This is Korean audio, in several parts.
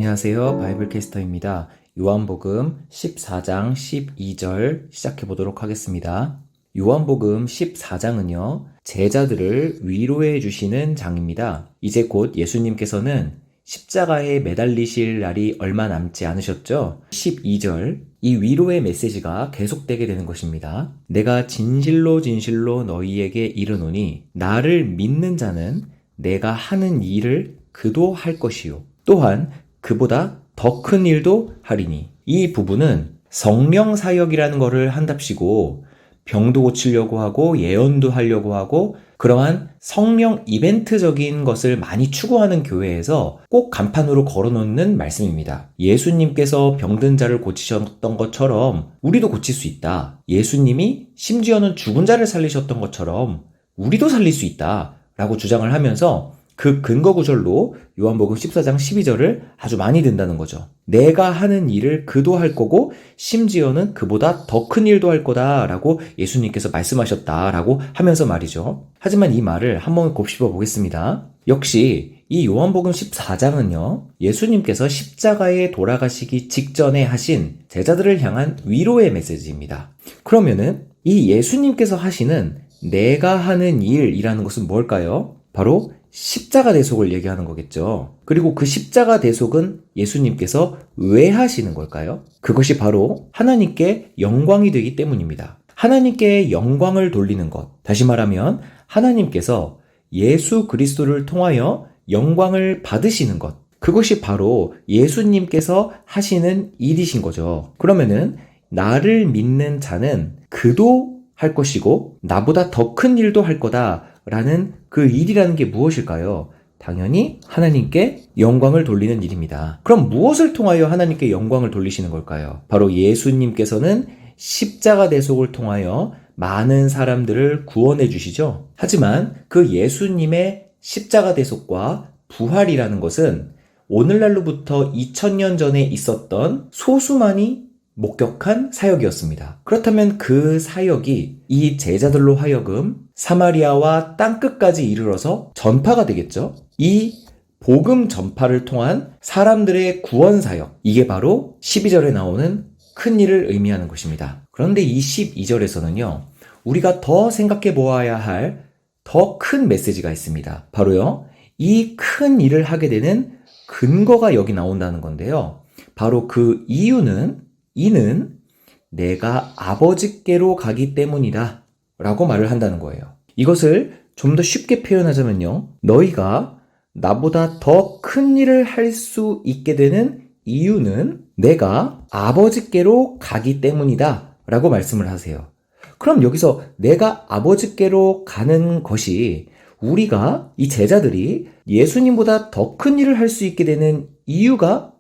안녕하세요. 바이블캐스터입니다. 요한복음 14장 12절 시작해 보도록 하겠습니다. 요한복음 14장은요, 제자들을 위로해 주시는 장입니다. 이제 곧 예수님께서는 십자가에 매달리실 날이 얼마 남지 않으셨죠? 12절, 이 위로의 메시지가 계속되게 되는 것입니다. 내가 진실로 진실로 너희에게 이르노니 나를 믿는 자는 내가 하는 일을 그도 할 것이요 또한 그보다 더 큰 일도 하리니. 이 부분은 성령 사역이라는 것을 한답시고 병도 고치려고 하고 예언도 하려고 하고 그러한 성령 이벤트적인 것을 많이 추구하는 교회에서 꼭 간판으로 걸어놓는 말씀입니다. 예수님께서 병든 자를 고치셨던 것처럼 우리도 고칠 수 있다. 예수님이 심지어는 죽은 자를 살리셨던 것처럼 우리도 살릴 수 있다 라고 주장을 하면서 그 근거 구절로 요한복음 14장 12절을 아주 많이 든다는 거죠. 내가 하는 일을 그도 할 거고 심지어는 그보다 더 큰 일도 할 거다 라고 예수님께서 말씀하셨다라고 하면서 말이죠. 하지만 이 말을 한번 곱씹어 보겠습니다. 역시 이 요한복음 14장은요, 예수님께서 십자가에 돌아가시기 직전에 하신 제자들을 향한 위로의 메시지입니다. 그러면은 이 예수님께서 하시는 내가 하는 일이라는 것은 뭘까요? 바로 십자가 대속을 얘기하는 거겠죠. 그리고 그 십자가 대속은 예수님께서 왜 하시는 걸까요? 그것이 바로 하나님께 영광이 되기 때문입니다. 하나님께 영광을 돌리는 것. 다시 말하면 하나님께서 예수 그리스도를 통하여 영광을 받으시는 것. 그것이 바로 예수님께서 하시는 일이신 거죠. 그러면은 나를 믿는 자는 그도 할 것이고 나보다 더 큰 일도 할 거다 라는 그 일이라는 게 무엇일까요? 당연히 하나님께 영광을 돌리는 일입니다. 그럼 무엇을 통하여 하나님께 영광을 돌리시는 걸까요? 바로 예수님께서는 십자가 대속을 통하여 많은 사람들을 구원해 주시죠. 하지만 그 예수님의 십자가 대속과 부활이라는 것은 오늘날로부터 2000년 전에 있었던 소수만이 목격한 사역이었습니다. 그렇다면 그 사역이 이 제자들로 하여금 사마리아와 땅끝까지 이르러서 전파가 되겠죠. 이 복음 전파를 통한 사람들의 구원 사역, 이게 바로 12절에 나오는 큰 일을 의미하는 것입니다. 그런데 이 12절에서는요, 우리가 더 생각해 보아야 할 더 큰 메시지가 있습니다. 바로요, 이 큰 일을 하게 되는 근거가 여기 나온다는 건데요. 바로 그 이는 내가 아버지께로 가기 때문이다 라고 말을 한다는 거예요. 이것을 좀 더 쉽게 표현하자면요, 너희가 나보다 더 큰 일을 할 수 있게 되는 이유는 내가 아버지께로 가기 때문이다 라고 말씀을 하세요. 그럼 여기서 내가 아버지께로 가는 것이 우리가 이 제자들이 예수님보다 더 큰 일을 할 수 있게 되는 이유가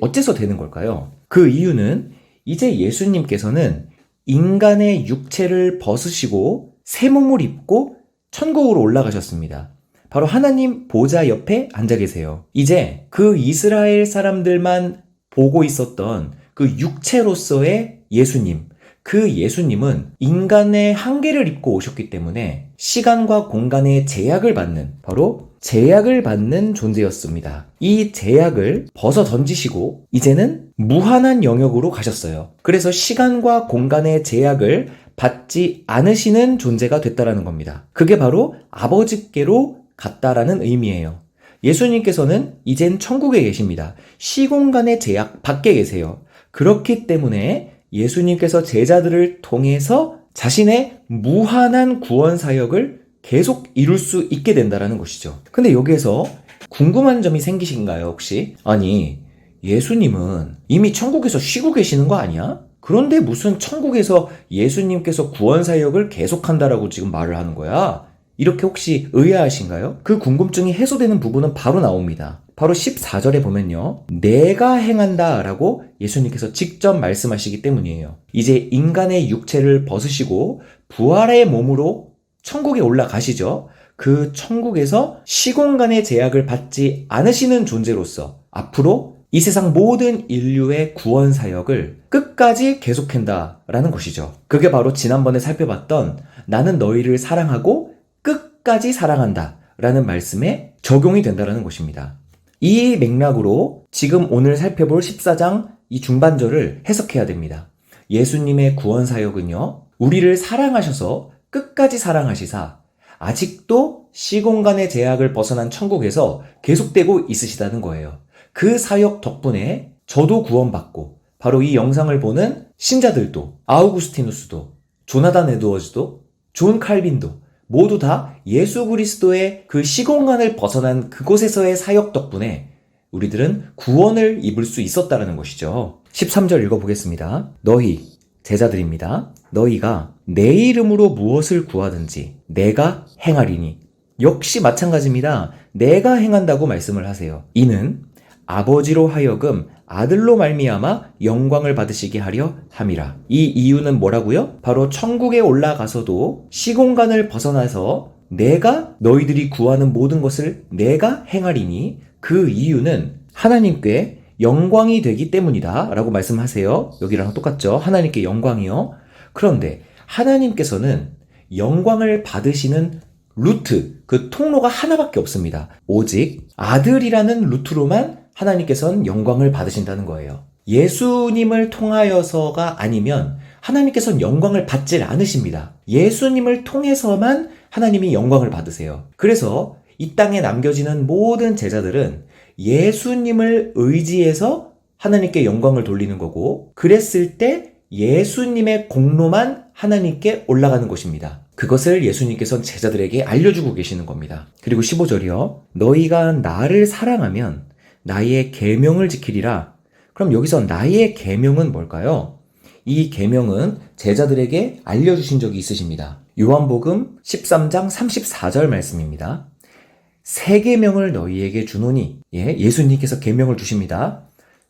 어째서 되는 걸까요? 그 이유는 이제 예수님께서는 인간의 육체를 벗으시고 새 몸을 입고 천국으로 올라가셨습니다. 바로 하나님 보좌 옆에 앉아 계세요. 이제 그 이스라엘 사람들만 보고 있었던 그 육체로서의 예수님, 그 예수님은 인간의 한계를 입고 오셨기 때문에 시간과 공간의 제약을 받는, 바로 제약을 받는 존재였습니다. 이 제약을 벗어 던지시고 이제는 무한한 영역으로 가셨어요. 그래서 시간과 공간의 제약을 받지 않으시는 존재가 됐다라는 겁니다. 그게 바로 아버지께로 갔다라는 의미예요. 예수님께서는 이젠 천국에 계십니다. 시공간의 제약 밖에 계세요. 그렇기 때문에 예수님께서 제자들을 통해서 자신의 무한한 구원 사역을 계속 이룰 수 있게 된다는 것이죠. 근데 여기에서 궁금한 점이 생기신가요, 혹시? 아니, 예수님은 이미 천국에서 쉬고 계시는 거 아니야? 그런데 무슨 천국에서 예수님께서 구원 사역을 계속한다라고 지금 말을 하는 거야? 이렇게 혹시 의아하신가요? 그 궁금증이 해소되는 부분은 바로 나옵니다. 바로 14절에 보면요, 내가 행한다 라고 예수님께서 직접 말씀하시기 때문이에요. 이제 인간의 육체를 벗으시고 부활의 몸으로 천국에 올라가시죠. 그 천국에서 시공간의 제약을 받지 않으시는 존재로서 앞으로 이 세상 모든 인류의 구원 사역을 끝까지 계속한다라는 것이죠. 그게 바로 지난번에 살펴봤던 나는 너희를 사랑하고 끝까지 사랑한다 라는 말씀에 적용이 된다는 것입니다. 이 맥락으로 지금 오늘 살펴볼 14장 이 중반절을 해석해야 됩니다. 예수님의 구원 사역은요, 우리를 사랑하셔서 끝까지 사랑하시사 아직도 시공간의 제약을 벗어난 천국에서 계속되고 있으시다는 거예요. 그 사역 덕분에 저도 구원받고 바로 이 영상을 보는 신자들도, 아우구스티누스도, 조나단 에드워즈도, 존 칼빈도 모두 다 예수 그리스도의 그 시공간을 벗어난 그곳에서의 사역 덕분에 우리들은 구원을 입을 수 있었다는 것이죠. 13절 읽어보겠습니다. 너희, 제자들입니다. 너희가 내 이름으로 무엇을 구하든지 내가 행하리니. 역시 마찬가지입니다. 내가 행한다고 말씀을 하세요. 이는 아버지로 하여금 아들로 말미암아 영광을 받으시게 하려 함이라. 이 이유는 뭐라고요? 바로 천국에 올라가서도 시공간을 벗어나서 내가 너희들이 구하는 모든 것을 내가 행하리니 그 이유는 하나님께 영광이 되기 때문이다 라고 말씀하세요. 여기랑 똑같죠? 하나님께 영광이요. 그런데 하나님께서는 영광을 받으시는 루트, 그 통로가 하나밖에 없습니다. 오직 아들이라는 루트로만 하나님께서는 영광을 받으신다는 거예요. 예수님을 통하여서가 아니면 하나님께서는 영광을 받질 않으십니다. 예수님을 통해서만 하나님이 영광을 받으세요. 그래서 이 땅에 남겨지는 모든 제자들은 예수님을 의지해서 하나님께 영광을 돌리는 거고, 그랬을 때 예수님의 공로만 하나님께 올라가는 것입니다. 그것을 예수님께서는 제자들에게 알려주고 계시는 겁니다. 그리고 15절이요. 너희가 나를 사랑하면 나의 계명을 지키리라. 그럼 여기서 나의 계명은 뭘까요? 이 계명은 제자들에게 알려주신 적이 있으십니다. 요한복음 13장 34절 말씀입니다. 새 계명을 너희에게 주노니, 예수님께서 계명을 주십니다.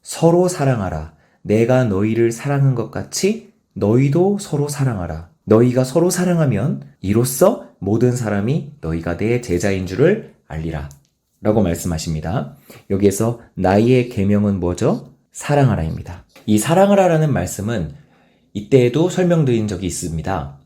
서로 사랑하라. 내가 너희를 사랑한 것 같이 너희도 서로 사랑하라. 너희가 서로 사랑하면 이로써 모든 사람이 너희가 내 제자인 줄을 알리라. 라고 말씀하십니다. 여기에서 나의 계명은 뭐죠? 사랑하라입니다. 이 사랑하라라는 말씀은 이때에도 설명드린 적이 있습니다.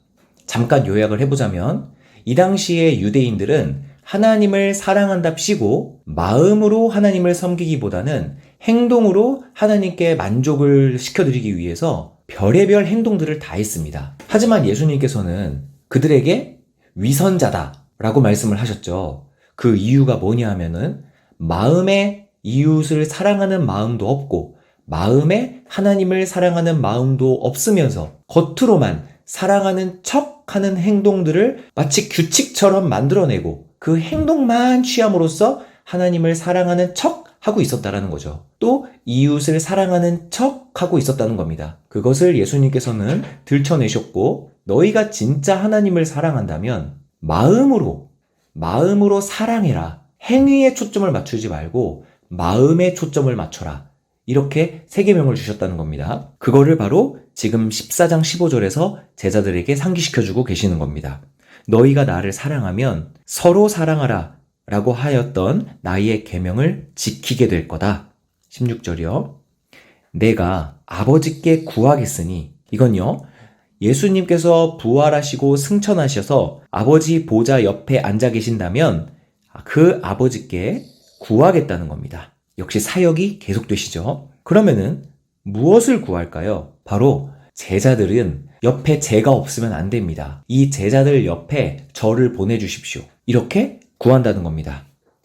잠깐 요약을 해보자면 이 당시에 유대인들은 하나님을 사랑한답시고 마음으로 하나님을 섬기기보다는 행동으로 하나님께 만족을 시켜드리기 위해서 별의별 행동들을 다 했습니다. 하지만 예수님께서는 그들에게 위선자다라고 말씀을 하셨죠. 그 이유가 뭐냐 하면은 마음에 이웃을 사랑하는 마음도 없고 마음에 하나님을 사랑하는 마음도 없으면서 겉으로만 사랑하는 척하는 행동들을 마치 규칙처럼 만들어내고 그 행동만 취함으로써 하나님을 사랑하는 척 하고 있었다라는 거죠. 또 이웃을 사랑하는 척 하고 있었다는 겁니다. 그것을 예수님께서는 들춰내셨고 너희가 진짜 하나님을 사랑한다면 마음으로 사랑해라. 행위에 초점을 맞추지 말고 마음에 초점을 맞춰라. 이렇게 세 계명을 주셨다는 겁니다. 그거를 바로 지금 14장 15절에서 제자들에게 상기시켜주고 계시는 겁니다. 너희가 나를 사랑하면 서로 사랑하라 라고 하였던 나의 계명을 지키게 될 거다. 16절이요. 내가 아버지께 구하겠으니, 이건요, 예수님께서 부활하시고 승천하셔서 아버지 보좌 옆에 앉아 계신다면 그 아버지께 구하겠다는 겁니다. 역시 사역이 계속되시죠. 그러면은 무엇을 구할까요? 바로 제자들은 옆에 제가 없으면 안 됩니다. 이 제자들 옆에 저를 보내주십시오. 이렇게 구한다는 겁니다.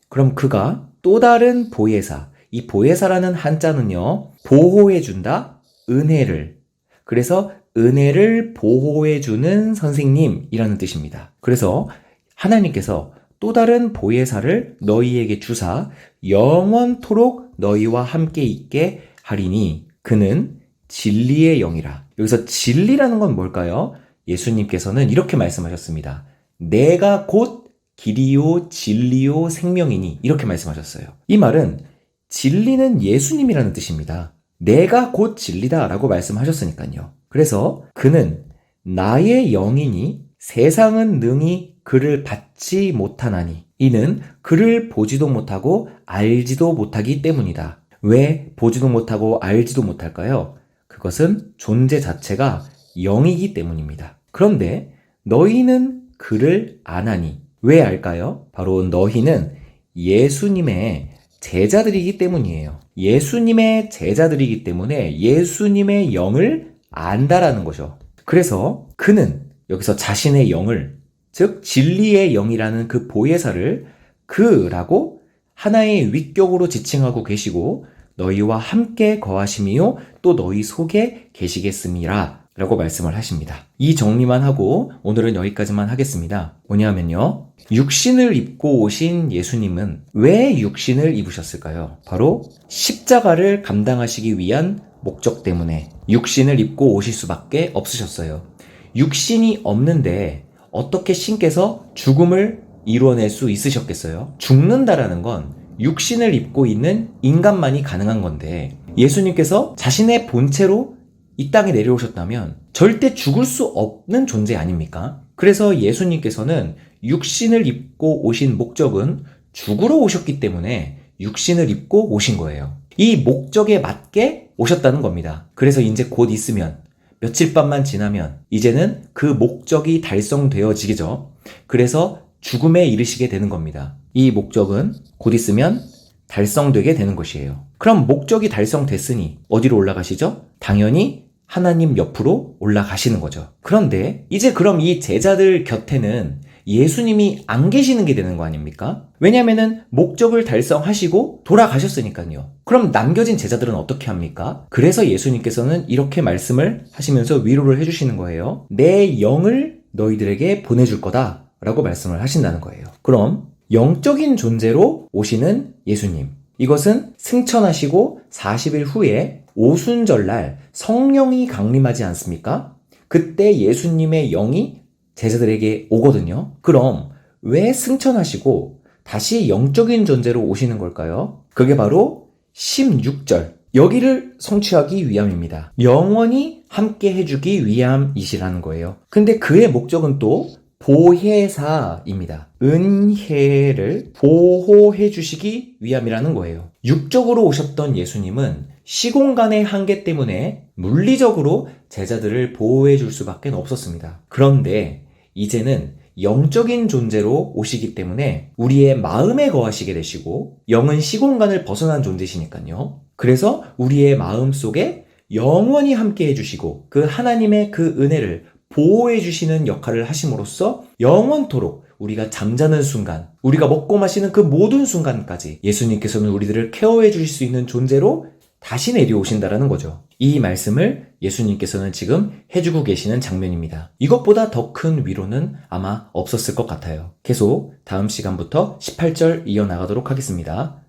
그럼 그가 또 다른 보혜사, 이 보혜사라는 한자는요, 보호해준다, 은혜를. 그래서 은혜를 보호해주는 선생님이라는 뜻입니다. 그래서 하나님께서 또 다른 보혜사를 너희에게 주사 영원토록 너희와 함께 있게 하리니 그는 진리의 영이라. 여기서 진리라는 건 뭘까요? 예수님께서는 이렇게 말씀하셨습니다. 내가 곧 길이요 진리요 생명이니 이렇게 말씀하셨어요. 이 말은 진리는 예수님이라는 뜻입니다. 내가 곧 진리다 라고 말씀하셨으니까요. 그래서 그는 나의 영이니 세상은 능히 그를 받지 못하나니 이는 그를 보지도 못하고 알지도 못하기 때문이다. 왜 보지도 못하고 알지도 못할까요? 그것은 존재 자체가 영이기 때문입니다. 그런데 너희는 그를 아나니 왜 알까요? 바로 너희는 예수님의 제자들이기 때문이에요. 예수님의 제자들이기 때문에 예수님의 영을 안다라는 거죠. 그래서 그는 여기서 자신의 영을, 즉 진리의 영이라는 그 보혜사를 그라고 하나의 위격으로 지칭하고 계시고 너희와 함께 거하심이요 또 너희 속에 계시겠음이라 라고 말씀을 하십니다. 이 정리만 하고 오늘은 여기까지만 하겠습니다. 뭐냐면요, 육신을 입고 오신 예수님은 왜 육신을 입으셨을까요? 바로 십자가를 감당하시기 위한 목적 때문에 육신을 입고 오실 수밖에 없으셨어요. 육신이 없는데 어떻게 신께서 죽음을 이루어낼 수 있으셨겠어요? 죽는다라는 건 육신을 입고 있는 인간만이 가능한 건데 예수님께서 자신의 본체로 이 땅에 내려오셨다면 절대 죽을 수 없는 존재 아닙니까? 그래서 예수님께서는 육신을 입고 오신 목적은 죽으러 오셨기 때문에 육신을 입고 오신 거예요. 이 목적에 맞게 오셨다는 겁니다. 그래서 이제 곧 있으면 며칠 밤만 지나면 이제는 그 목적이 달성되어지겠죠. 그래서 죽음에 이르시게 되는 겁니다. 이 목적은 곧 있으면 달성되게 되는 것이에요. 그럼 목적이 달성됐으니 어디로 올라가시죠? 당연히 하나님 옆으로 올라가시는 거죠. 그런데 이제 그럼 이 제자들 곁에는 예수님이 안 계시는 게 되는 거 아닙니까? 왜냐면은 목적을 달성하시고 돌아가셨으니까요. 그럼 남겨진 제자들은 어떻게 합니까? 그래서 예수님께서는 이렇게 말씀을 하시면서 위로를 해주시는 거예요. 내 영을 너희들에게 보내줄 거다 라고 말씀을 하신다는 거예요. 그럼 영적인 존재로 오시는 예수님, 이것은 승천하시고 40일 후에 오순절날 성령이 강림하지 않습니까? 그때 예수님의 영이 제자들에게 오거든요. 그럼 왜 승천하시고 다시 영적인 존재로 오시는 걸까요? 그게 바로 16절, 여기를 성취하기 위함입니다. 영원히 함께 해주기 위함이시라는 거예요. 근데 그의 목적은 또 보혜사입니다. 은혜를 보호해 주시기 위함이라는 거예요. 육적으로 오셨던 예수님은 시공간의 한계 때문에 물리적으로 제자들을 보호해 줄 수밖에 없었습니다. 그런데 이제는 영적인 존재로 오시기 때문에 우리의 마음에 거하시게 되시고 영은 시공간을 벗어난 존재시니까요. 그래서 우리의 마음 속에 영원히 함께 해주시고 그 하나님의 그 은혜를 보호해 주시는 역할을 하심으로써 영원토록 우리가 잠자는 순간, 우리가 먹고 마시는 그 모든 순간까지 예수님께서는 우리들을 케어해 주실 수 있는 존재로 다시 내려오신다라는 거죠. 이 말씀을 예수님께서는 지금 해주고 계시는 장면입니다. 이것보다 더 큰 위로는 아마 없었을 것 같아요. 계속 다음 시간부터 18절 이어나가도록 하겠습니다.